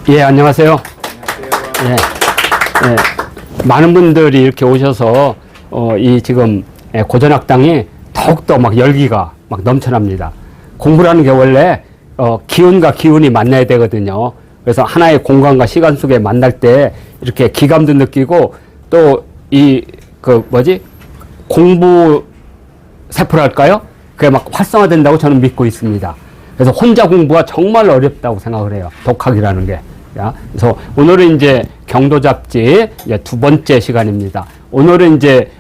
예, 안녕하세요. 안녕하세요. 예, 예. 많은 분들이 이렇게 오셔서, 이 지금 고전학당이 더욱더 막 열기가 막 넘쳐납니다. 공부라는 게 원래, 기운과 기운이 만나야 되거든요. 그래서 하나의 공간과 시간 속에 만날 때 이렇게 기감도 느끼고 또 공부 세포랄까요? 그게 막 활성화된다고 저는 믿고 있습니다. 그래서 혼자 공부가 정말 어렵다고 생각을 해요. 독학이라는 게. 그래서 오늘은 이제 경도 잡지 이제 두 번째 시간입니다. 오늘은 이제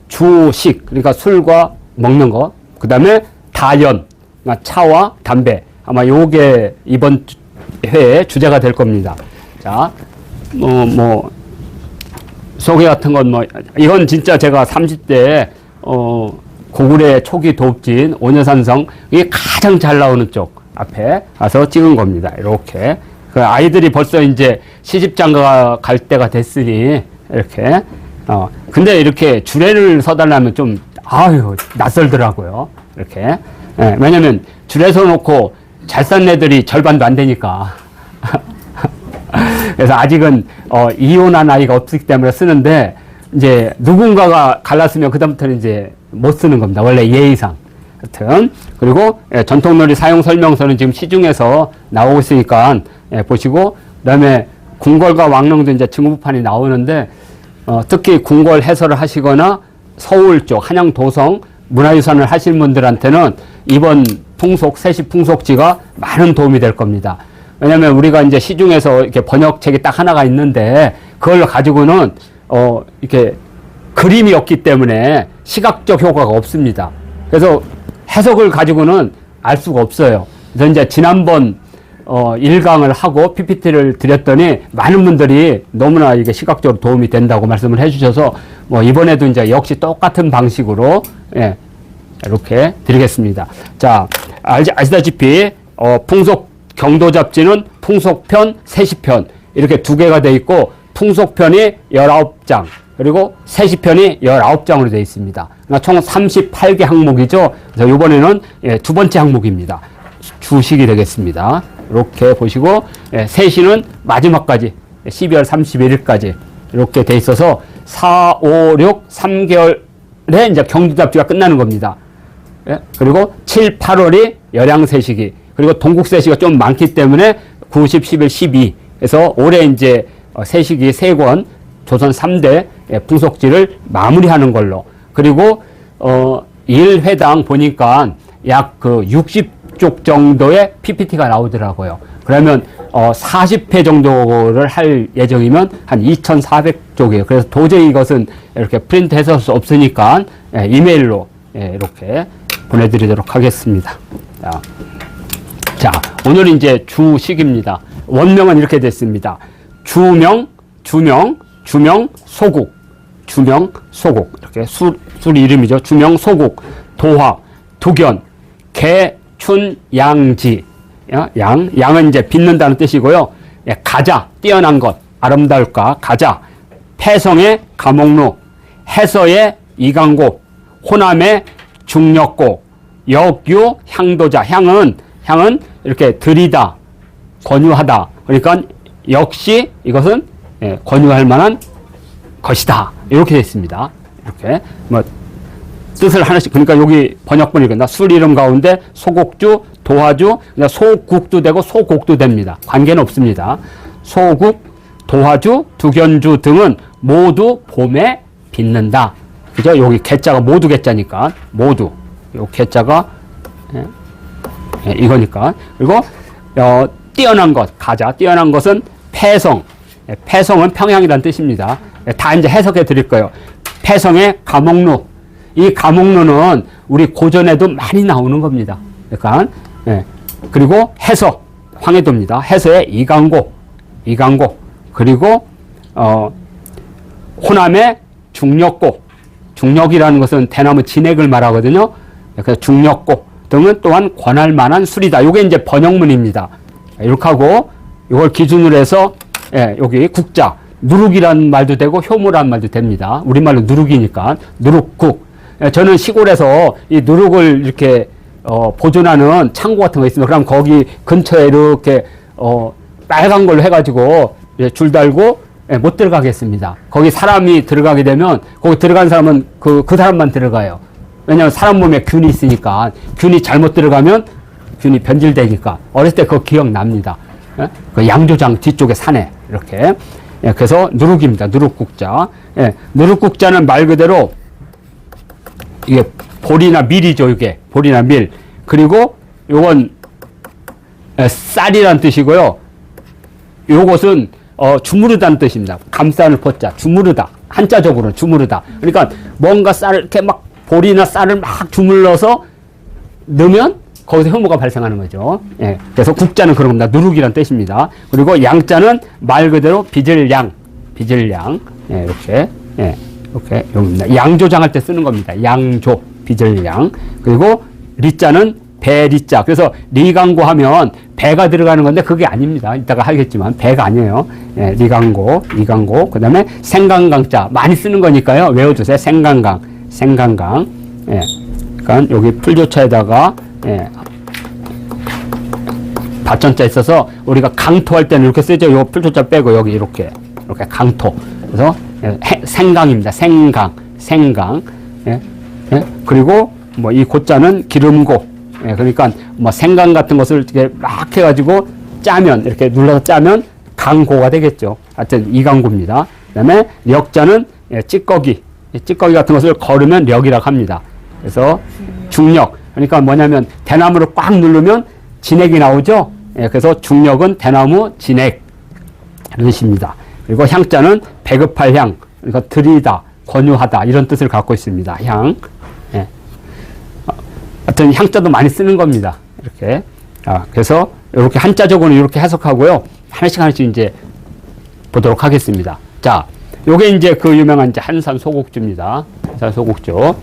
주식, 그러니까 술과 먹는 거, 그 다음에 다연, 그러니까 차와 담배. 아마 요게 이번 회의 주제가 될 겁니다. 자, 소개 같은 건 이건 진짜 제가 30대 고구려 초기 도읍진 오녀산성 이게 가장 잘 나오는 쪽 앞에 가서 찍은 겁니다. 이렇게 그 아이들이 벌써 이제 시집장가 갈 때가 됐으니 이렇게 근데 이렇게 주례를 서달라면 좀 낯설더라고요. 이렇게 왜냐면 주례 서놓고 잘 산 애들이 절반도 안 되니까 그래서 아직은 이혼한 아이가 없기 때문에 쓰는데 이제 누군가가 갈랐으면 그다음부터는 이제 못 쓰는 겁니다. 원래 예의상. 하여튼 그리고 전통놀이 사용 설명서는 지금 시중에서 나오고 있으니까 보시고 그다음에 궁궐과 왕릉도 이제 증후판이 나오는데 특히 궁궐 해설을 하시거나 서울 쪽 한양 도성 문화유산을 하실 분들한테는 이번 세시 풍속지가 많은 도움이 될 겁니다. 왜냐면 우리가 이제 시중에서 이렇게 번역책이 딱 하나가 있는데 그걸 가지고는 이렇게 그림이 없기 때문에 시각적 효과가 없습니다. 그래서 해석을 가지고는 알 수가 없어요. 그래서 이제 지난번 1강을 하고 PPT를 드렸더니 많은 분들이 너무나 이게 시각적으로 도움이 된다고 말씀을 해주셔서 이번에도 이제 역시 똑같은 방식으로 이렇게 드리겠습니다. 자, 아시다시피 풍속 경도 잡지는 풍속편, 세시편 이렇게 두 개가 돼 있고 풍속편이 19장 그리고 세시편이 19장으로 되어 있습니다. 그러니까 총 38개 항목이죠. 그래서 이번에는 두 번째 항목입니다. 주식이 되겠습니다. 이렇게 보시고 세시는 마지막까지 12월 31일까지 이렇게 돼 있어서 4, 5, 6, 3개월에 이제 경도 잡지가 끝나는 겁니다. 그리고 7, 8월이 열양세시기 그리고 동국세시가 좀 많기 때문에 9, 10, 11, 12 그래서 올해 이제 세시기 3권 조선 3대 풍속지를 마무리하는 걸로 그리고 1회당 보니까 약 60쪽 정도의 PPT가 나오더라고요. 그러면 40회 정도를 할 예정이면 한 2,400쪽이에요. 그래서 도저히 이것은 이렇게 프린트해서 할 수 없으니까 이메일로 이렇게 보내드리도록 하겠습니다. 자, 오늘은 이제 주식입니다. 원명은 이렇게 됐습니다. 주명, 소국. 이렇게 술 이름이죠. 주명, 소국. 도화, 두견, 개, 춘, 양지. 양은 이제 빚는다는 뜻이고요. 가자, 뛰어난 것, 아름다울까, 가자. 패성의 가목루, 해서의 이강고, 호남의 중력고, 역유, 향도자. 향은 이렇게 들이다, 권유하다. 그러니까 역시 이것은 권유할 만한 것이다. 이렇게 되어 있습니다. 이렇게 뜻을 하나씩 그러니까 여기 번역본이 그런다. 술 이름 가운데 소곡주, 도화주, 소국도 되고 소곡도 됩니다. 관계는 없습니다. 소국, 도화주, 두견주 등은 모두 봄에 빚는다. 그죠? 여기 개자가 모두 개자니까 모두 요 개자가 이거니까 그리고 뛰어난 것 가자 뛰어난 것은 패성 패성은 평양이라는 뜻입니다. 다 이제 해석해 드릴 거예요. 패성의 가목루 이 가목루는 우리 고전에도 많이 나오는 겁니다. 그러니까 그리고 해서 황해도입니다. 해서의 이강고 그리고 호남의 중력고 중력이라는 것은 대나무 진액을 말하거든요. 그래서 중력고 등은 또한 권할 만한 술이다. 이게 이제 번역문입니다. 이렇게 하고 이걸 기준으로 해서 여기 국자 누룩이라는 말도 되고 효무라는 말도 됩니다. 우리말로 누룩이니까 누룩국. 저는 시골에서 이 누룩을 이렇게 보존하는 창고 같은 거 있으면 그럼 거기 근처에 이렇게 빨간 걸로 해가지고 줄 달고 못 들어가겠습니다. 거기 사람이 들어가게 되면 거기 들어간 사람은 그 사람만 들어가요. 왜냐하면 사람 몸에 균이 있으니까 균이 잘못 들어가면 균이 변질되니까 어렸을 때 그거 기억납니다. 그 양조장 뒤쪽에 산에 이렇게 그래서 누룩입니다. 누룩국자. 누룩국자는 말 그대로 이게 보리나 밀이죠. 이게 보리나 밀. 그리고 요건 쌀이란 뜻이고요. 요것은 주무르다는 뜻입니다. 감싸는 포자, 주무르다. 한자적으로는 주무르다. 그러니까 뭔가 쌀을 이렇게 막 보리나 쌀을 막 주물러서 넣으면 거기서 혐오가 발생하는 거죠. 그래서 국자는 그런 겁니다. 누룩이란 뜻입니다. 그리고 양자는 말 그대로 빚을 양, 이렇게, 이렇게 여기입니다. 양조장할 때 쓰는 겁니다. 양조, 빚을 양. 그리고 리자는 배리자. 그래서 리강고 하면 배가 들어가는 건데 그게 아닙니다. 이따가 하겠지만 배가 아니에요. 리강고, 이강고. 그 다음에 생강강자. 많이 쓰는 거니까요. 외워두세요. 생강강. 그러니까 여기 풀조차에다가 받전자 있어서 우리가 강토할 때는 이렇게 쓰죠. 요 풀조차 빼고 여기 이렇게 강토. 그래서 생강입니다. 생강. 그리고 뭐 이 고자는 기름고. 그러니까 뭐 생강 같은 것을 이렇게 막 해가지고 짜면 이렇게 눌러서 짜면 강고가 되겠죠. 하여튼 이강고입니다. 그다음에 력자는 찌꺼기 같은 것을 걸으면 력이라고 합니다. 그래서 중력. 그러니까 뭐냐면 대나무를 꽉 누르면 진액이 나오죠. 그래서 중력은 대나무 진액 뜻입니다. 그리고 향자는 배급할 향. 그러니까 드리다, 권유하다 이런 뜻을 갖고 있습니다. 향. 하여튼 향자도 많이 쓰는 겁니다. 이렇게. 그래서 이렇게 한자적으로는 이렇게 해석하고요. 하나씩 이제 보도록 하겠습니다. 자, 요게 이제 그 유명한 이제 한산 소곡주입니다. 한산 소곡주.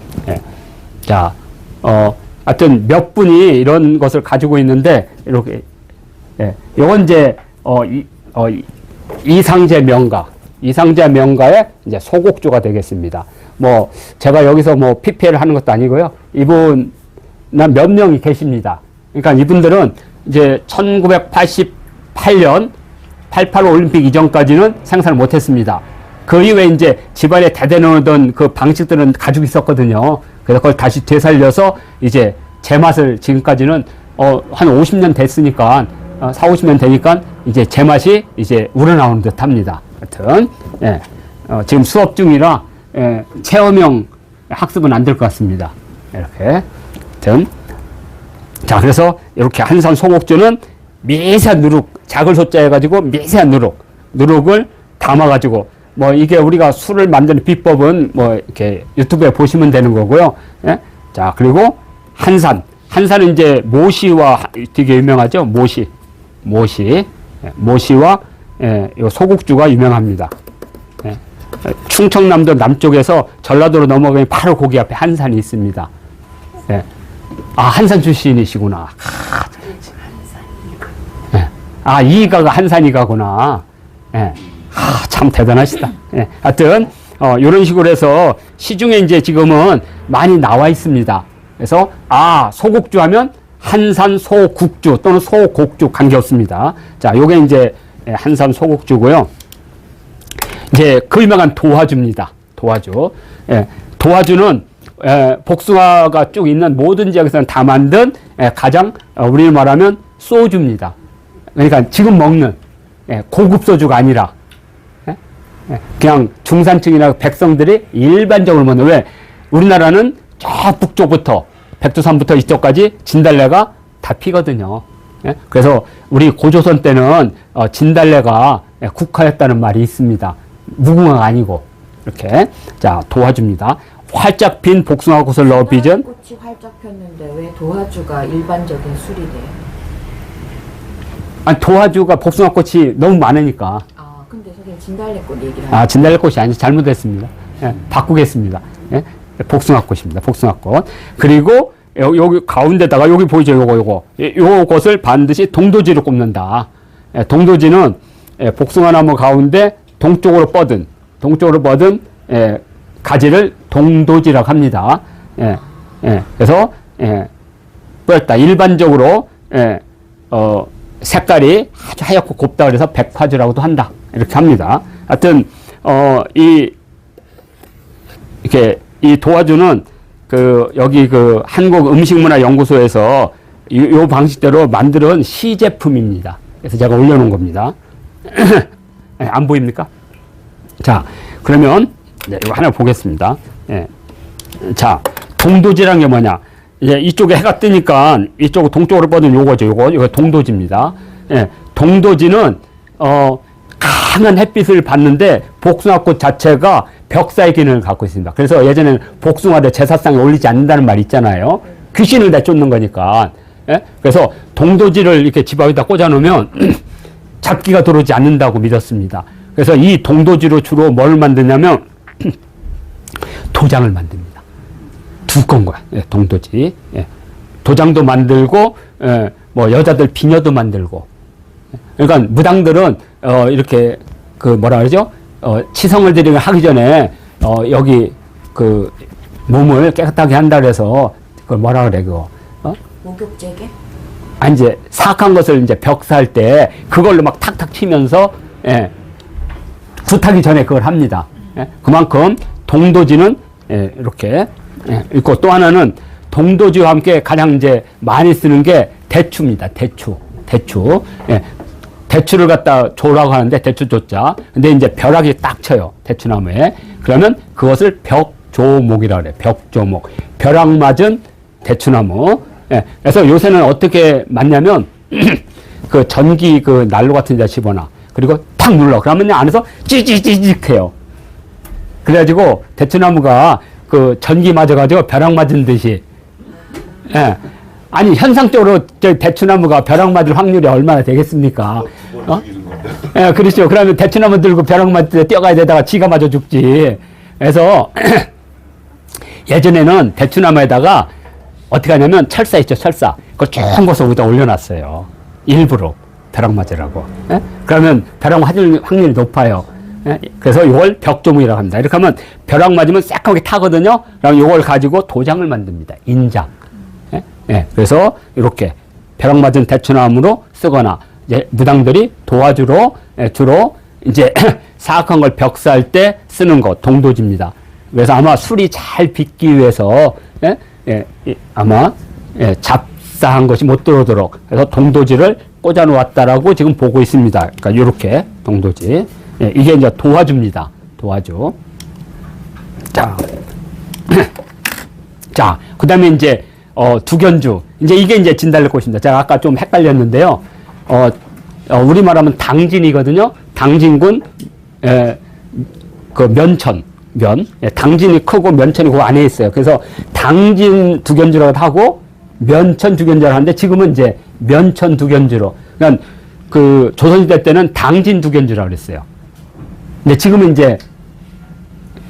자, 하여튼 몇 분이 이런 것을 가지고 있는데 이렇게 요건 이제 이상제 명가의 이제 소곡주가 되겠습니다. 뭐 제가 여기서 뭐 PPL을 하는 것도 아니고요. 이분 몇 명이 계십니다. 그러니까 이분들은 이제 1988년 88 올림픽 이전까지는 생산을 못했습니다. 그 이후에 이제 집안에 대대놓던 그 방식들은 가지고 있었거든요. 그래서 그걸 다시 되살려서 이제 제맛을 지금까지는 한 50년 됐으니까 40-50년 되니까 이제 제맛이 이제 우러나오는 듯 합니다. 하여튼 지금 수업 중이라 체험형 학습은 안 될 것 같습니다. 이렇게. 하여튼 자, 그래서 이렇게 한산 소곡주는 미세한 누룩, 작을 소자 해가지고 미세한 누룩을 담아가지고 뭐 이게 우리가 술을 만드는 비법은 뭐 이렇게 유튜브에 보시면 되는 거고요. 자, 그리고 한산은 이제 모시와 되게 유명하죠. 모시와 요 소곡주가 유명합니다. 충청남도 남쪽에서 전라도로 넘어가면 바로 거기 앞에 한산이 있습니다. 한산 출신이시구나. 이가가 한산이가구나. 참 대단하시다. 하여튼, 요런 식으로 해서 시중에 이제 지금은 많이 나와 있습니다. 그래서, 소곡주 하면 한산 소국주 또는 소곡주 관계없습니다. 자, 요게 이제 한산 소곡주고요. 이제 그 유명한 도화주입니다. 도화주는 복숭아가 쭉 있는 모든 지역에서는 다 만든 가장 우리를 말하면 소주입니다. 그러니까 지금 먹는 고급 소주가 아니라 그냥 중산층이나 백성들이 일반적으로 먹는, 왜 우리나라는 저 북쪽부터 백두산부터 이쪽까지 진달래가 다 피거든요. 그래서 우리 고조선 때는 진달래가 국화였다는 말이 있습니다. 무궁화가 아니고. 이렇게. 자, 도화주입니다. 활짝 핀 복숭아 꽃을 넣어 빚은 꽃이 활짝 폈는데 왜 도화주가 일반적인 술이 돼요? 아니, 도화주가 복숭아 꽃이 너무 많으니까. 근데 선생님 진달래꽃 얘기를 하는 진달래 꽃이 아니죠. 잘못했습니다. 바꾸겠습니다. 복숭아 꽃입니다. 복숭아 꽃. 그리고 여기 가운데다가 여기 보이죠? 요것을 반드시 동도지로 꼽는다. 동도지는 복숭아 나무 가운데 동쪽으로 뻗은 가지를 동도지라고 합니다. 그래서 뻗다. 일반적으로 색깔이 아주 하얗고 곱다 그래서 백화주라고도 한다. 이렇게 합니다. 하여튼, 이렇게, 이 도화주는 여기 한국음식문화연구소에서 요 방식대로 만든 시제품입니다. 그래서 제가 올려놓은 겁니다. 네, 안 보입니까? 자, 그러면, 네, 이거 하나 보겠습니다. 예. 자, 동도지란 게 뭐냐? 이제 이쪽에 해가 뜨니까 이쪽 동쪽으로 뻗은 요거죠. 이거 동도지입니다. 예. 동도지는, 강한 햇빛을 받는데 복숭아꽃 자체가 벽사의 기능을 갖고 있습니다. 그래서 예전에는 복숭아를 제사상에 올리지 않는다는 말이 있잖아요. 귀신을 내쫓는 거니까. 예? 그래서 동도지를 이렇게 집 앞에다 꽂아 놓으면 잡기가 들어오지 않는다고 믿었습니다. 그래서 이 동도지로 주로 뭘 만드냐면 도장을 만듭니다. 두꺼운 거야. 예, 동도지. 예. 도장도 만들고, 뭐 여자들 비녀도 만들고. 그러니까 무당들은 이렇게 뭐라 그러죠? 치성을 드리고 하기 전에 여기 몸을 깨끗하게 한다 그래서 그걸 뭐라 그래 그거? 목욕제게? 아니 이제 사악한 것을 이제 벽사할 때 그걸로 막 탁탁 치면서 굿하기 전에 그걸 합니다. 그만큼 동도지는 이렇게 있고 또 하나는 동도지와 함께 가장 이제 많이 쓰는 게 대추입니다. 대추. 대추를 갖다 조라고 하는데 대추 조자. 근데 이제 벼락이 딱 쳐요. 대추나무에. 그러면 그것을 벽조목이라 그래. 벽조목. 벼락 맞은 대추나무. 그래서 요새는 어떻게 맞냐면 그 전기 난로 같은 데 집어넣어. 그리고 탁 눌러. 그러면 안에서 찌찌찌찌 해요. 그래가지고 대추나무가 전기 맞아가지고 벼락 맞은 듯이. 아니 현상적으로 대추나무가 벼락 맞을 확률이 얼마나 되겠습니까? 그렇죠. 그러면 대추나무 들고 벼락 맞을 때 뛰어가야 되다가 지가 맞아 죽지. 그래서 예전에는 대추나무에다가 어떻게 하냐면 철사 있죠, 철사. 그걸 좋은 것을 여기다 올려놨어요. 일부러 벼락 맞으라고. 그러면 벼락 맞을 확률이 높아요. 그래서 이걸 벽조목이라고 합니다. 이렇게 하면 벼락 맞으면 새까맣게 타거든요. 그럼 이걸 가지고 도장을 만듭니다. 인장. 그래서 이렇게 벼락 맞은 대추나무로 쓰거나 이제 무당들이 도화주로 주로 이제 사악한 걸 벽사할 때 쓰는 것 동도지입니다. 그래서 아마 술이 잘 빚기 위해서 아마 잡사한 것이 못 들어오도록 그래서 동도지를 꽂아 놓았다라고 지금 보고 있습니다. 그러니까 이렇게 동도지. 이게 이제 도화주입니다. 도화주. 자, 그 다음에 이제 두견주. 이게 이제 진달래꽃입니다. 제가 아까 좀 헷갈렸는데요. 우리말하면 당진이거든요. 당진군, 면천, 당진이 크고 면천이 그 안에 있어요. 그래서 당진 두견주라고 하고, 면천 두견주라고 하는데, 지금은 이제 면천 두견주로. 그러니까 조선시대 때는 당진 두견주라고 그랬어요. 근데 지금은 이제,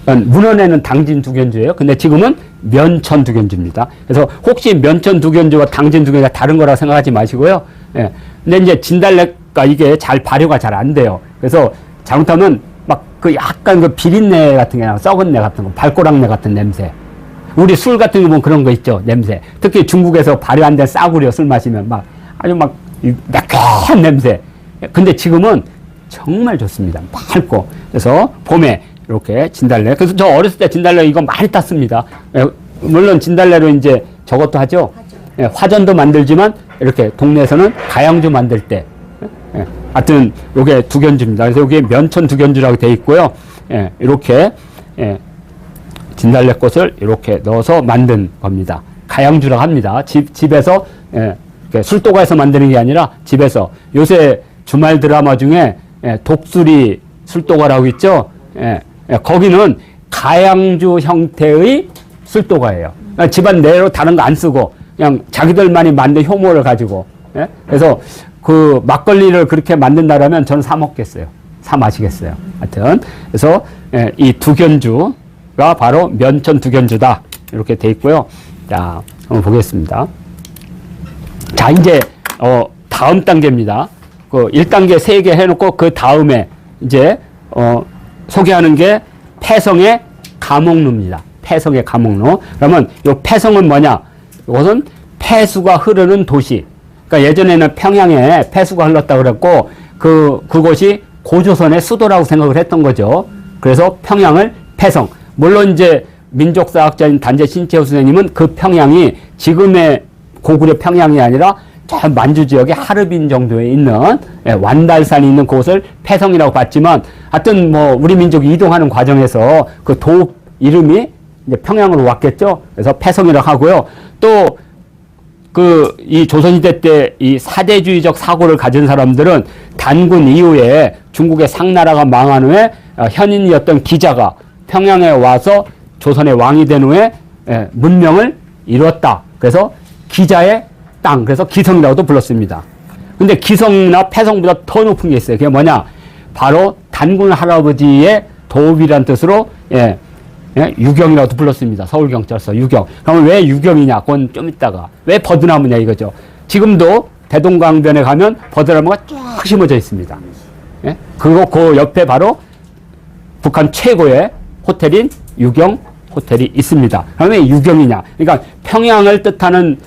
문헌에는 당진 두견주예요. 근데 지금은 면천 두견주입니다. 그래서 혹시 면천 두견주와 당진 두견주가 다른 거라고 생각하지 마시고요. 근데 이제 진달래가 이게 잘 발효가 잘 안 돼요. 그래서 잘못하면 막 약간 비린내 같은 게 나고 썩은 내 같은 거, 발꼬락내 같은 냄새. 우리 술 같은 거 보면 그런 거 있죠. 냄새. 특히 중국에서 발효 안 된 싸구려 술 마시면 아주 매콤한 냄새. 근데 지금은 정말 좋습니다. 맑고. 그래서 봄에 이렇게 진달래. 그래서 저 어렸을 때 진달래 이거 많이 땄습니다. 물론 진달래로 이제 저것도 하죠. 화전도 만들지만 이렇게 동네에서는 가양주 만들 때. 하여튼 요게 두견주입니다. 그래서 여기에 면천 두견주라고 되어 있고요. 이렇게 진달래꽃을 이렇게 넣어서 만든 겁니다. 가양주라고 합니다. 집에서 술도가에서 만드는 게 아니라 집에서 요새 주말 드라마 중에 독수리 술도가라고 있죠. 거기는 가양주 형태의 술도가예요. 그러니까 집안 내로 다른 거 안 쓰고 그냥 자기들만이 만든 효모를 가지고. 그래서 막걸리를 그렇게 만든다라면 저는 사 먹겠어요. 사 마시겠어요. 하여튼 그래서 이 두견주가 바로 면천 두견주다 이렇게 돼 있고요. 자, 한번 보겠습니다. 자, 이제 다음 단계입니다. 1단계 3개 해놓고 그 다음에 이제 소개하는 게 패성의 가목루입니다. 패성의 가목루. 그러면 이 패성은 뭐냐? 이것은 폐수가 흐르는 도시. 그러니까 예전에는 평양에 폐수가 흘렀다고 그랬고, 그곳이 고조선의 수도라고 생각을 했던 거죠. 그래서 평양을 폐성. 물론 이제 민족사학자인 단재 신채호 선생님은 그 평양이 지금의 고구려 평양이 아니라 저 만주 지역의 하르빈 정도에 있는 완달산이 있는 곳을 폐성이라고 봤지만, 하여튼 뭐 우리 민족이 이동하는 과정에서 그 도 이름이 이제 평양으로 왔겠죠. 그래서 폐성이라고 하고요. 또 이 조선시대 때 이 사대주의적 사고를 가진 사람들은 단군 이후에 중국의 상나라가 망한 후에 현인이었던 기자가 평양에 와서 조선의 왕이 된 후에 문명을 이뤘다. 그래서 기자의 땅, 그래서 기성이라고도 불렀습니다. 근데 기성이나 폐성보다 더 높은 게 있어요. 그게 뭐냐? 바로 단군 할아버지의 도읍이란 뜻으로 유경이라고도 불렀습니다. 서울경찰서 유경. 그러면 왜 유경이냐? 그건 좀 이따가. 왜 버드나무냐 이거죠. 지금도 대동강변에 가면 버드나무가 쫙 심어져 있습니다. 그리고 그 옆에 바로 북한 최고의 호텔인 유경 호텔이 있습니다. 그러면 왜 유경이냐? 그러니까 평양을 뜻하는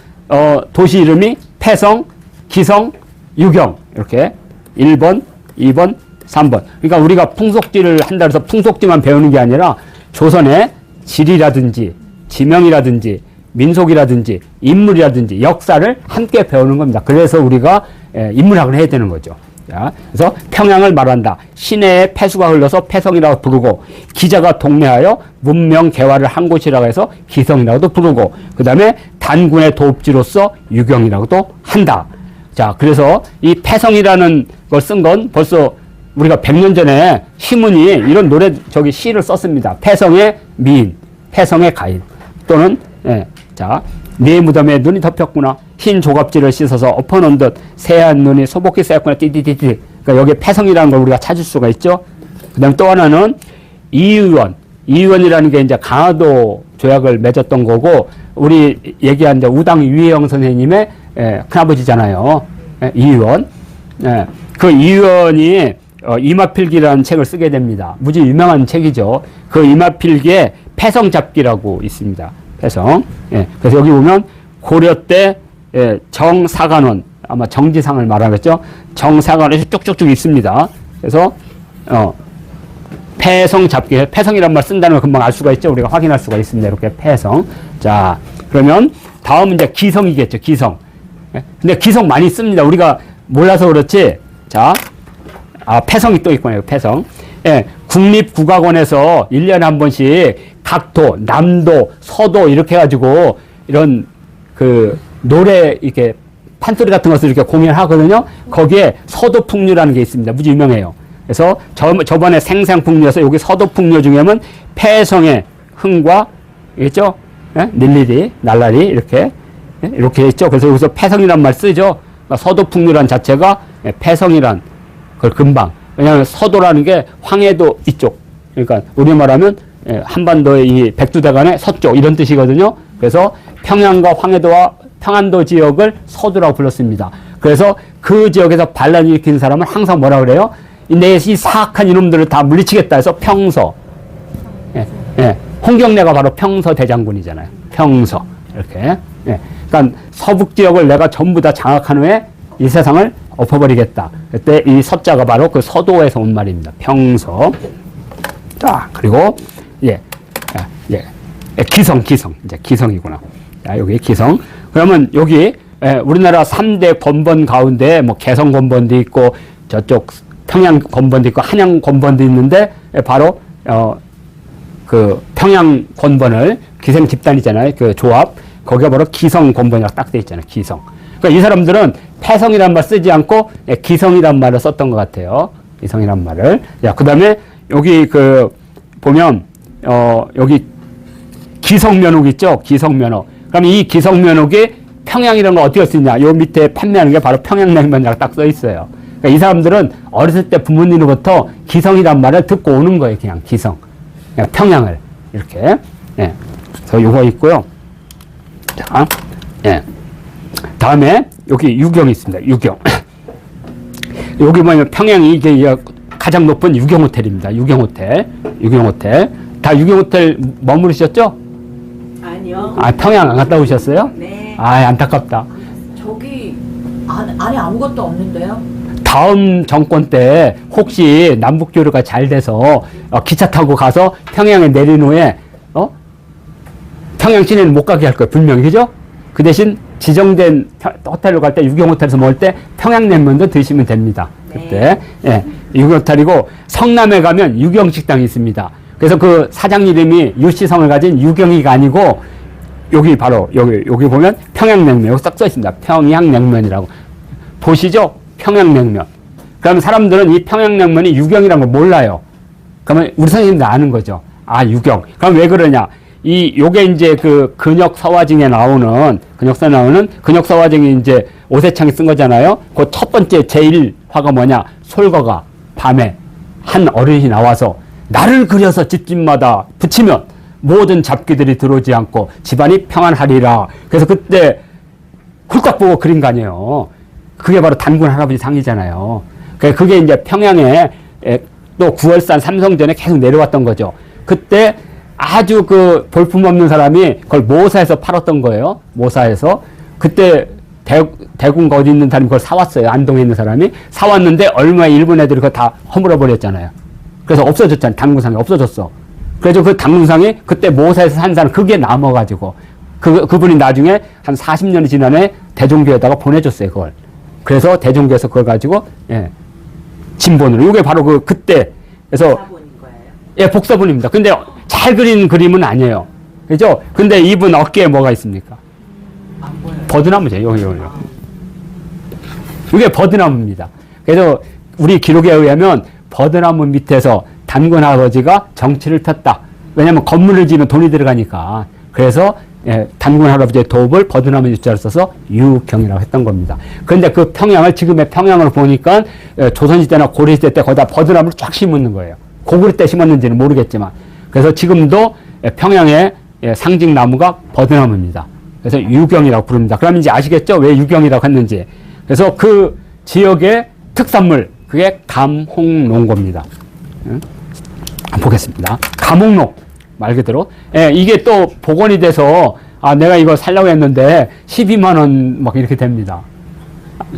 도시 이름이 폐성, 기성, 유경 이렇게 1번, 2번, 3번. 그러니까 우리가 풍속지를 한다 해서 풍속지만 배우는 게 아니라 조선의 지리라든지 지명이라든지 민속이라든지 인물이라든지 역사를 함께 배우는 겁니다. 그래서 우리가 인문학을 해야 되는 거죠. 자, 그래서 평양을 말한다. 시내에 폐수가 흘러서 폐성이라고 부르고, 기자가 동네하여 문명 개화를 한 곳이라고 해서 기성이라고도 부르고, 그 다음에 단군의 도읍지로서 유경이라고도 한다. 자, 그래서 이 폐성이라는 걸 쓴 건 벌써 우리가 100년 전에 시문이 이런 노래, 시를 썼습니다. 폐성의 미인, 폐성의 가인. 또는, 자, 네 무덤에 눈이 덮였구나. 흰 조갑지를 씻어서 엎어놓은 듯 새하얀 눈이 소복히 쌓였구나. 띠띠띠띠. 그러니까 여기에 폐성이라는 걸 우리가 찾을 수가 있죠. 그 다음 또 하나는 이의원. 이의원이라는 게 이제 강화도 조약을 맺었던 거고, 우리 얘기한 이제 우당 유해영 선생님의 큰아버지잖아요. 이의원. 그 이의원이 이마필기라는 책을 쓰게 됩니다. 무지 유명한 책이죠. 그 이마필기에 폐성잡기라고 있습니다. 폐성. 그래서 여기 보면 고려 때 정사관원, 아마 정지상을 말하겠죠. 정사관원에서 쭉쭉쭉 있습니다. 그래서 폐성잡기, 폐성이란 말 쓴다는 걸 금방 알 수가 있죠. 우리가 확인할 수가 있습니다. 이렇게 폐성. 자, 그러면 다음은 이제 기성이겠죠. 기성. 근데 기성 많이 씁니다. 우리가 몰라서 그렇지. 자, 폐성이 또 있군요. 폐성. 국립국악원에서 1년에 한 번씩 각도, 남도, 서도 이렇게 해가지고 이런 노래 이렇게 판소리 같은 것을 이렇게 공연하거든요. 거기에 서도풍류라는 게 있습니다. 무지 유명해요. 그래서 저번에 생상풍류에서 여기 서도풍류 중에는 폐성의 흥과 있죠? 닐리리, 날라리 이렇게 있죠. 그래서 여기서 폐성이란 말 쓰죠. 그러니까 서도풍류란 자체가 폐성이란 그걸 금방. 왜냐하면 서도라는 게 황해도 이쪽. 그러니까 우리 말하면 한반도의 이 백두대간의 서쪽 이런 뜻이거든요. 그래서 평양과 황해도와 평안도 지역을 서도라고 불렀습니다. 그래서 그 지역에서 반란을 일으킨 사람은 항상 뭐라 그래요? 이 사악한 이놈들을 다 물리치겠다 해서 평서. 홍경래가 바로 평서 대장군이잖아요. 평서. 이렇게. 그러니까 서북 지역을 내가 전부 다 장악한 후에 이 세상을 엎어버리겠다. 그때 이 서자가 바로 그 서도에서 온 말입니다. 평서. 자, 그리고, 기성. 이제 기성이구나. 자, 여기 기성. 그러면 여기, 우리나라 3대 권번 가운데 뭐 개성 권번도 있고, 저쪽 평양 권번도 있고, 한양 권번도 있는데, 바로, 그 평양 권번을 기생 집단이잖아요. 그 조합. 거기가 바로 기성 권번이라고 딱 돼 있잖아요. 기성. 그러니까 이 사람들은 폐성이란 말 쓰지 않고 기성이란 말을 썼던 것 같아요. 기성이란 말을. 야, 그 다음에 여기 보면, 여기 기성면옥 있죠? 기성면옥. 그럼 이 기성면옥이 평양이라는 거 어떻게 쓰냐? 요 밑에 판매하는 게 바로 평양냉면이라고 딱 써 있어요. 그러니까 이 사람들은 어렸을 때 부모님으로부터 기성이란 말을 듣고 오는 거예요. 그냥 기성. 그냥 평양을. 이렇게. 그래서 요거 있고요. 자, 다음에 여기 유경이 있습니다. 유경. 여기 뭐냐면 평양이 이게 가장 높은 유경호텔입니다. 유경호텔. 다 유경호텔 머무르셨죠? 아니요. 평양 안 갔다 오셨어요? 네. 안타깝다. 저기 안에 아무것도 없는데요? 다음 정권 때 혹시 남북교류가 잘 돼서 기차 타고 가서 평양에 내린 후에 평양 시내는 못 가게 할 거예요. 분명히. 그죠? 그 대신 지정된 호텔로 갈 때 유경호텔에서 먹을 때 평양냉면도 드시면 됩니다. 그때. 예. 유경호텔이고 성남에 가면 유경식당이 있습니다. 그래서 그 사장 이름이 유씨성을 가진 유경이가 아니고 여기 바로 여기 보면 평양냉면 여기 딱 써 있습니다. 평양냉면이라고. 보시죠? 평양냉면. 그러면 사람들은 이 평양냉면이 유경이라는 걸 몰라요. 그러면 우리 선생님들 아는 거죠. 아, 유경. 그럼 왜 그러냐? 요게 이제 그 근역서화증에 나오는, 근역서화증이 이제 오세창이 쓴 거잖아요. 그 첫 번째 제1화가 뭐냐? 솔거가 밤에 한 어른이 나와서 나를 그려서 집집마다 붙이면 모든 잡귀들이 들어오지 않고 집안이 평안하리라. 그래서 그때 훌딱 보고 그린 거 아니에요. 그게 바로 단군 할아버지 상이잖아요. 그게 이제 평양에 또 9월산 삼성전에 계속 내려왔던 거죠. 그때 아주 그 볼품없는 사람이 그걸 모사에서 팔았던 거예요. 모사에서. 그때 대구가 어디 있는 사람이 그걸 사왔어요. 안동에 있는 사람이. 사왔는데 얼마에 일본 애들이 그거 다 허물어 버렸잖아요. 그래서 없어졌잖아요. 단군상이 없어졌어. 그래서 그 단군상이 그때 모사에서 산 사람 그게 남아가지고 그분이 나중에 한 40년이 지난 해 대종교에다가 보내줬어요. 그걸. 그래서 대종교에서 그걸 가지고 진본으로. 이게 바로 그때. 그래서 복사본인 거예요? 예, 복사본입니다. 근데 잘 그린 그림은 아니에요. 그죠? 근데 이분 어깨에 뭐가 있습니까? 안 보여요. 버드나무죠. 여기. 이게 버드나무입니다. 그래서 우리 기록에 의하면 버드나무 밑에서 단군 할아버지가 정치를 폈다. 왜냐하면 건물을 지으면 돈이 들어가니까. 그래서 단군 할아버지의 도읍을 버드나무 유자를 써서 유경이라고 했던 겁니다. 그런데 그 평양을 지금의 평양을 보니까 조선시대나 고려시대 때 거기다 버드나무를 쫙 심는 거예요. 고구려 때 심었는지는 모르겠지만. 그래서 지금도 평양의 상징 나무가 버드나무입니다. 그래서 유경이라고 부릅니다. 그럼 이제 아시겠죠? 왜 유경이라고 했는지. 그래서 그 지역의 특산물, 그게 감홍농고입니다. 보겠습니다. 감홍농. 말 그대로. 이게 또 복원이 돼서, 내가 이거 살려고 했는데 12만원 막 이렇게 됩니다.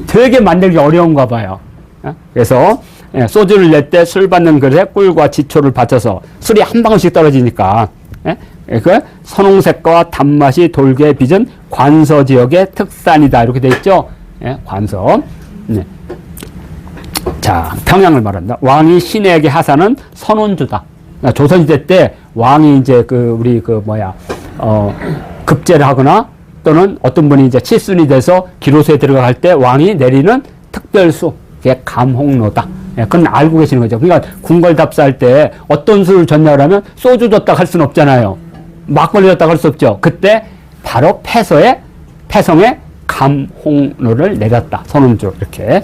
되게 만들기 어려운가 봐요. 그래서, 소주를 낼 때 술 받는 그릇에 꿀과 지초를 받쳐서 술이 한 방울씩 떨어지니까, 그 선홍색과 단맛이 돌게 빚은 관서 지역의 특산이다. 이렇게 돼 있죠? 관서. 네. 자, 평양을 말한다. 왕이 신에게 하사는 선원주다. 조선시대 때 왕이 이제 급제를 하거나 또는 어떤 분이 이제 칠순이 돼서 기로수에 들어갈 때 왕이 내리는 특별수, 그게 감홍로다. 그건 알고 계시는 거죠. 그러니까 궁궐답사할 때 어떤 술을 줬냐 그러면 소주 줬다 할 수는 없잖아요. 막걸리 줬다 할 수 없죠. 그때 바로 패성에 감홍로를 내렸다. 선원주 이렇게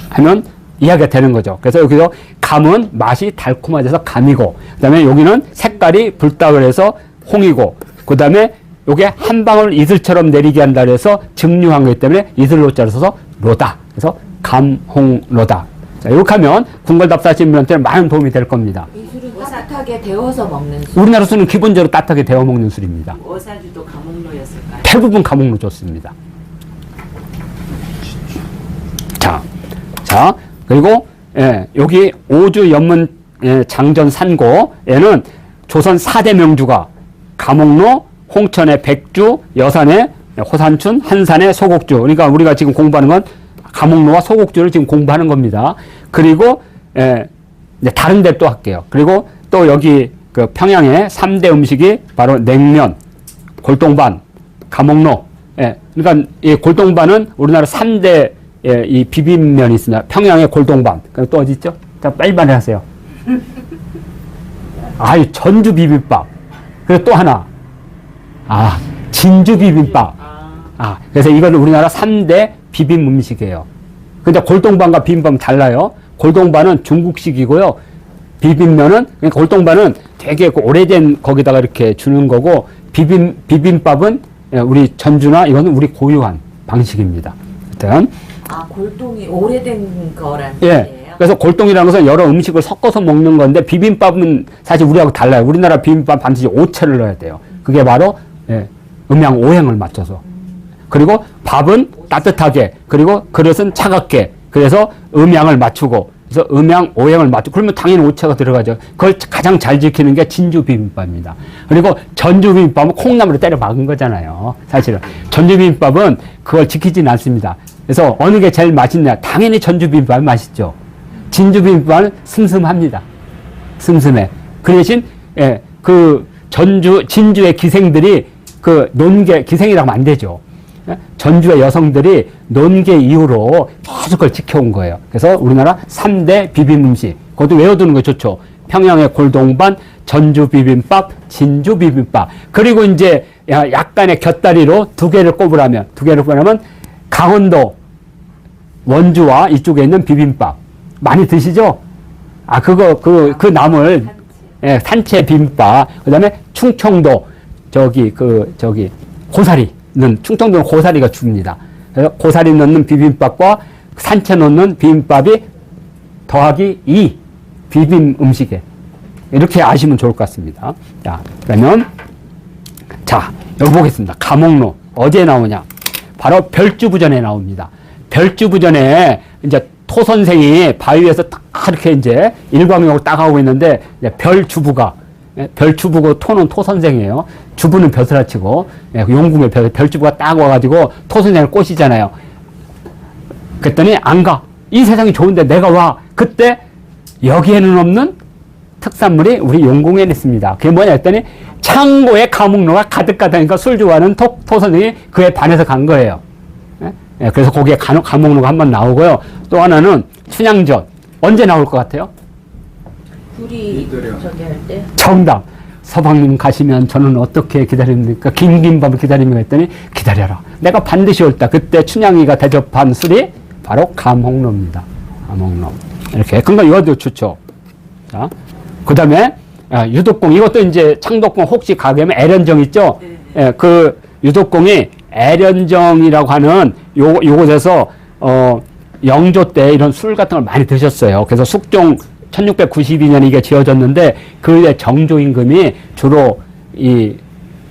하면 이야기가 되는 거죠. 그래서 여기서 감은 맛이 달콤해져서 감이고, 그 다음에 여기는 색깔이 붉다 그래서 홍이고, 그 다음에 요게 한 방울 이슬처럼 내리게 한다 그래서 증류한 거기 때문에 이슬로자를 써서 로다. 그래서 감홍로다. 자, 이렇게 하면 궁궐답사 하시는 분한테는 많은 도움이 될 겁니다. 이 술은 따뜻하게 데워서 먹는 술. 우리나라 술은 기본적으로 따뜻하게 데워 먹는 술입니다. 오사주도 감옥로였을까요? 대부분 감옥로 좋습니다. 자, 그리고 여기 오주 연문 장전 산고에는 조선 4대 명주가 감옥로, 홍천의 백주, 여산의 호산춘, 한산의 소곡주. 그러니까 우리가 지금 공부하는 건 감옥로와 소곡주를 지금 공부하는 겁니다. 그리고 이제 다른 데 또 할게요. 그리고 또 여기 그 평양의 3대 음식이 바로 냉면, 골동반, 감옥로. 그러니까 이 골동반은 우리나라 3대 이 비빔면이 있습니다. 평양의 골동반. 그리고 또 어디 있죠? 자, 빨리 말하세요. 전주 비빔밥. 그리고 또 하나. 진주 비빔밥. 그래서 이거는 우리나라 3대 비빔 음식이에요. 근데 골동반과 비빔밥은 달라요. 골동반은 중국식이고요. 비빔면은, 그러니까 골동반은 되게 오래된 거기다가 이렇게 주는 거고, 비빔밥은 우리 전주나 이거는 우리 고유한 방식입니다. 일단. 골동이 오래된 거란 뜻이에요? 그래서 골동이라는 것은 여러 음식을 섞어서 먹는 건데, 비빔밥은 사실 우리하고 달라요. 우리나라 비빔밥 반드시 오채를 넣어야 돼요. 그게 바로 음양 오행을 맞춰서. 그리고 밥은 따뜻하게, 그리고 그릇은 차갑게. 그래서 음양을 맞추고, 그래서 음양, 오행을 맞추고, 그러면 당연히 오차가 들어가죠. 그걸 가장 잘 지키는 게 진주 비빔밥입니다. 그리고 전주 비빔밥은 콩나물로 때려 박은 거잖아요. 사실은. 전주 비빔밥은 그걸 지키진 않습니다. 그래서 어느 게 제일 맛있냐? 당연히 전주 비빔밥이 맛있죠. 진주 비빔밥은 슴슴합니다. 슴슴해. 그 대신, 예, 그 진주의 기생들이 그 논계, 기생이라고 하면 안 되죠. 전주의 여성들이 논계 이후로 계속 그걸 지켜온 거예요. 그래서 우리나라 3대 비빔 음식. 그것도 외워두는 거 좋죠. 평양의 골동반, 전주 비빔밥, 진주 비빔밥. 그리고 이제 약간의 곁다리로 두 개를 꼽으라면 강원도, 원주와 이쪽에 있는 비빔밥. 많이 드시죠? 그 나물, 예, 산채 비빔밥. 그 다음에 충청도, 고사리. 충청도는 고사리가 줍니다. 그래서 고사리 넣는 비빔밥과 산채 넣는 비빔밥이 더하기 2 비빔 음식에 이렇게 아시면 좋을 것 같습니다. 자, 그러면 여기 보겠습니다. 가목로 어디에 나오냐? 바로 별주부전에 나옵니다. 별주부전에 이제 토 선생이 바위에서 딱 이렇게 이제 일광욕을 따가고 있는데 별주부가 별주부고 토는 토 선생이에요. 주부는 벼슬아치고 용궁의 별주부가 딱 와가지고 토 선생을 꼬시잖아요. 그랬더니 안 가. 이 세상이 좋은데 내가 와. 그때 여기에는 없는 특산물이 우리 용궁에 있습니다. 그게 뭐냐 했더니 창고에 가목로가 가득하다니까 술 좋아하는 토 선생이 그에 반해서 간 거예요. 그래서 거기에 가목로가 한번 나오고요. 또 하나는 춘향전. 언제 나올 것 같아요? 불이 저기 할 때? 정답. 서방님 가시면 저는 어떻게 기다립니까? 긴 밤을 기다립니까? 했더니 기다려라. 내가 반드시 올다. 그때 춘향이가 대접한 술이 바로 가목로입니다. 가목로. 이렇게. 그러니까 이것도 좋죠. 자, 그 다음에 유독공. 이것도 이제 창덕궁 혹시 가게면 애련정 있죠? 네. 예, 그 유독공이 애련정이라고 하는 요곳에서 영조 때 이런 술 같은 걸 많이 드셨어요. 그래서 숙종 1692년에 이게 지어졌는데 그의 정조임금이 주로 이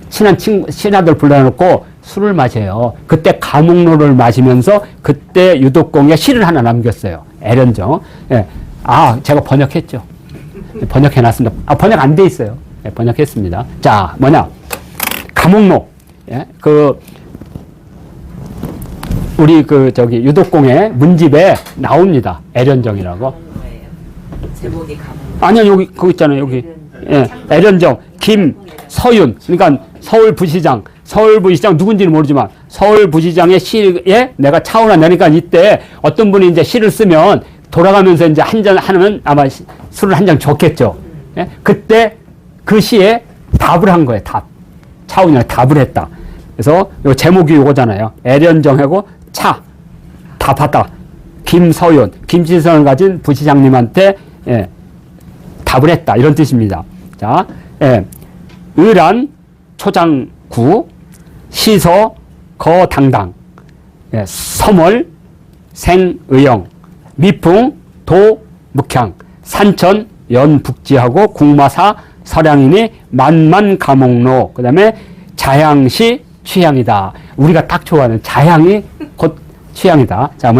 친한 신하들 불러놓고 술을 마셔요. 그때 가목로를 마시면서 그때 유독공에 시를 하나 남겼어요. 애련정. 예. 제가 번역했죠. 번역해놨습니다. 번역 안 돼 있어요. 예, 번역했습니다. 자, 가목로. 예? 우리 유독공의 문집에 나옵니다. 애련정이라고. 제목이 가목. 아니요, 여기, 그거 있잖아요, 여기. 예, 애련정, 김서윤. 그러니까 서울부시장 누군지는 모르지만 서울부시장의 시에 내가 차오나 내니까 이때 어떤 분이 이제 시를 쓰면 돌아가면서 이제 한 잔 하면 아마 술을 한 잔 줬겠죠. 예? 그때 그 시에 답을 한 거예요, 답. 차오나 답을 했다. 그래서 요 제목이 요거잖아요. 애련정하고 답하다. 김서윤, 김치성을 가진 부시장님한테 답을 했다. 이런 뜻입니다. 자, 의란, 초장구, 시서, 거당당, 서멀, 생의영, 미풍, 도묵향, 산천, 연북지하고 국마사, 서량이니 만만가목로, 그 다음에 자향시, 취향이다. 우리가 딱 좋아하는 자향이 곧 취향이다. 자,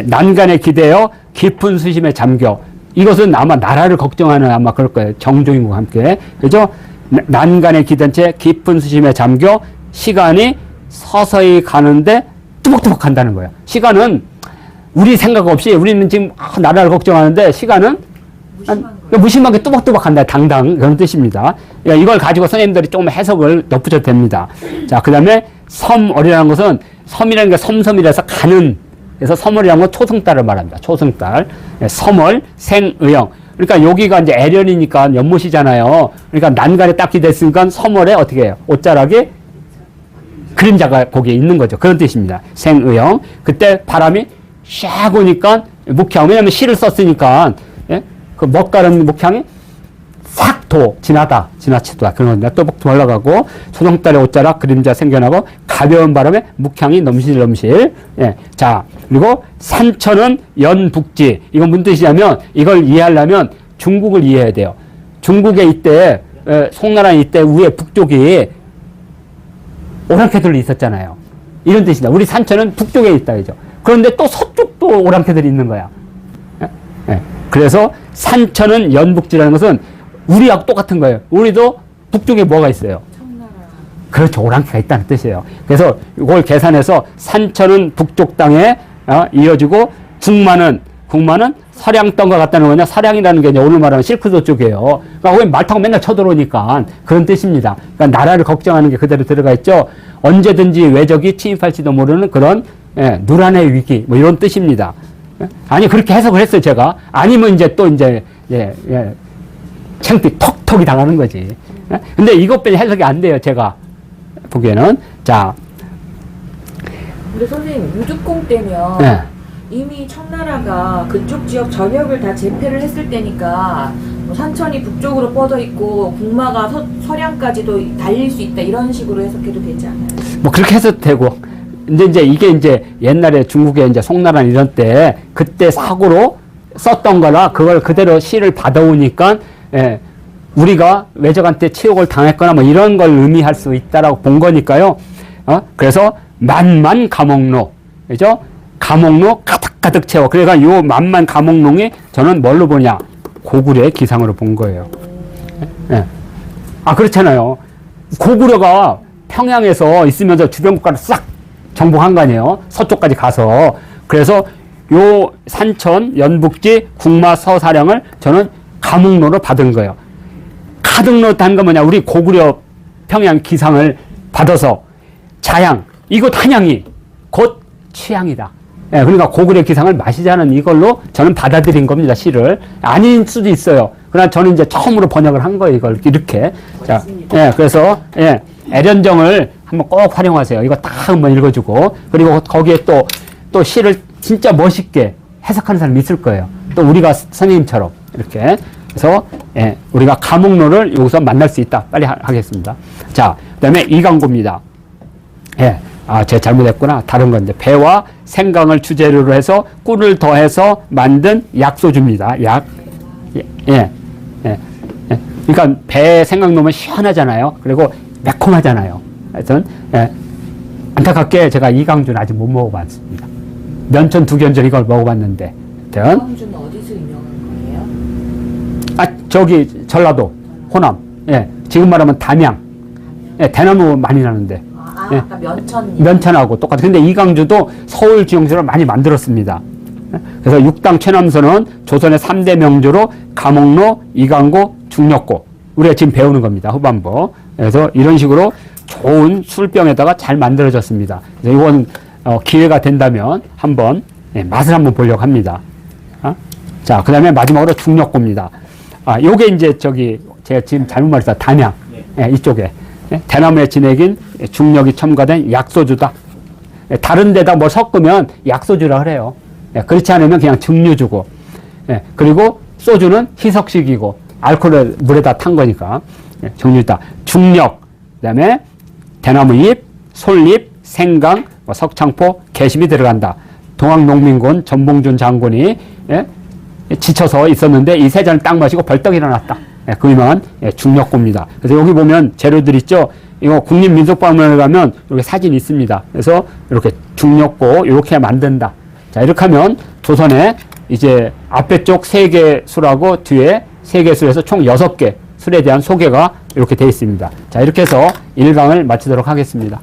난간에 기대어 깊은 수심에 잠겨. 이것은 아마 나라를 걱정하는 아마 그럴 거예요. 정조임과 함께. 그죠? 난간에 기댄 채 깊은 수심에 잠겨 시간이 서서히 가는데 뚜벅뚜벅 간다는 거예요. 시간은 우리 생각 없이 우리는 지금 나라를 걱정하는데 시간은 무심하게 뚜벅뚜벅 간다. 당당. 그런 뜻입니다. 이걸 가지고 선생님들이 조금 해석을 덧붙여도 됩니다. 자, 그 다음에 섬얼이라는 것은 섬이라는 게 섬섬이라서 가는. 그래서 섬얼이라는 건 초승달을 말합니다. 초승달. 섬얼, 생의영. 그러니까 여기가 이제 애련이니까 연못이잖아요. 그러니까 난간에 딱 기댔으니까 섬얼에 어떻게 해요? 옷자락에 그림자가 거기에 있는 거죠. 그런 뜻입니다. 생의영. 그때 바람이 샥 오니까 묵향. 왜냐면 시를 썼으니까 그 먹가른 묵향이 싹 지나치다. 그런 건데 또박또 올라가고 소동달의 옷자락 그림자 생겨나고 가벼운 바람에 묵향이 넘실넘실. 예. 자, 그리고 산천은 연북지. 이건 무슨 뜻이냐면 이걸 이해하려면 중국을 이해해야 돼요. 중국에 이때 송나라 이때 위에 북쪽이 오랑캐들이 있었잖아요. 이런 뜻이다. 우리 산천은 북쪽에 있다 그죠. 그런데 또 서쪽도 오랑캐들이 있는 거야. 예. 그래서 산천은 연북지라는 것은 우리하고 똑같은 거예요. 우리도 북쪽에 뭐가 있어요? 청나라. 그렇죠. 오랑캐가 있다는 뜻이에요. 그래서 이걸 계산해서 산천은 북쪽 땅에 이어지고 국마는 서량 땅과 같다는 거냐. 서량이라는 게 이제 오늘 말하는 실크도 쪽이에요. 그러니까 거기 말 타고 맨날 쳐들어오니까 그런 뜻입니다. 그러니까 나라를 걱정하는 게 그대로 들어가 있죠. 언제든지 외적이 침입할지도 모르는 그런 누란의 위기 뭐 이런 뜻입니다. 아니 그렇게 해석을 했어요 제가. 아니면 이제 또 이제 창피 톡톡이 당하는 거지. 근데 이것뿐이 해석이 안 돼요 제가 보기에는. 자, 근데 선생님 유득공 때면 네. 이미 청나라가 그쪽 지역 전역을 다 제패를 했을 때니까 뭐 산천이 북쪽으로 뻗어 있고 국마가 서량까지도 달릴 수 있다 이런 식으로 해석해도 되지 않아요? 뭐 그렇게 해도 되고. 근데 이제 이게 이제 옛날에 중국에 이제 송나라 이런 때 그때 사고로 썼던 거라 그걸 그대로 시를 받아오니까 우리가 외적한테 치욕을 당했거나 뭐 이런 걸 의미할 수 있다라고 본 거니까요. 그래서 만만 감옥로, 그죠? 감옥로 가득 채워. 그러니까 요 만만 감옥롱이 저는 뭘로 보냐? 고구려의 기상으로 본 거예요. 그렇잖아요. 고구려가 평양에서 있으면서 주변 국가를 싹 정복한 거 아니에요? 서쪽까지 가서. 그래서 요 산천, 연북지, 국마, 서사량을 저는 감옥로로 받은 거예요. 가득 넣었다는 건 뭐냐? 우리 고구려 평양 기상을 받아서 자양, 이곳 한양이 곧 취향이다. 그러니까 고구려 기상을 마시자는 이걸로 저는 받아들인 겁니다, 시를. 아닌 수도 있어요. 그러나 저는 이제 처음으로 번역을 한 거예요, 이걸 이렇게. 자, 그래서, 애련정을 한번 꼭 활용하세요. 이거 딱 한번 읽어주고. 그리고 거기에 또 시를 진짜 멋있게 해석하는 사람이 있을 거예요. 또 우리가 선생님처럼 이렇게. 그래서, 우리가 감옥로를 여기서 만날 수 있다. 빨리 하겠습니다. 자, 그 다음에 이강고입니다. 제가 잘못했구나. 다른 건데. 배와 생강을 주재료로 해서 꿀을 더해서 만든 약소주입니다. 약. 그러니까 배 생강 넣으면 시원하잖아요. 그리고 매콤하잖아요. 하여튼, 안타깝게 제가 이강주는 아직 못 먹어봤습니다. 면천 두견전 이걸 먹어봤는데. 이강주는 어디서 유명한 거예요? 저기 전라도, 호남. 지금 말하면 담양. 대나무 많이 나는데. 아까 면천하고 똑같아요. 근데 이강주도 서울 지형지를 많이 만들었습니다. 그래서 육당 최남선은 조선의 3대 명주로 감옥로, 이강고, 중력고. 우리가 지금 배우는 겁니다. 후반부. 그래서 이런 식으로 좋은 술병에다가 잘 만들어졌습니다. 그래서 이건 기회가 된다면 한번 맛을 한번 보려고 합니다. 자, 그 다음에 마지막으로 중력고입니다. 요게 이제 제가 지금 잘못 말했어요. 담양. 이쪽에. 대나무에 진액인 중력이 첨가된 약소주다. 다른 데다 뭐 섞으면 약소주라 그래요. 그렇지 않으면 그냥 증류주고. 그리고 소주는 희석식이고 알코올을 물에다 탄 거니까 증류다. 중력, 그 다음에 대나무잎, 솔잎, 생강, 석창포, 개심이 들어간다. 동학농민군 전봉준 장군이 지쳐서 있었는데 이 세 잔을 딱 마시고 벌떡 일어났다. 그 유명한 중력고입니다. 그래서 여기 보면 재료들 있죠. 이거 국립민속박물관에 가면 여기 사진이 있습니다. 그래서 이렇게 중력고 이렇게 만든다. 자, 이렇게 하면 조선에 이제 앞에 쪽 3개 술하고 뒤에 3개 술에서 총 6개 술에 대한 소개가 이렇게 되어 있습니다. 자, 이렇게 해서 1강을 마치도록 하겠습니다.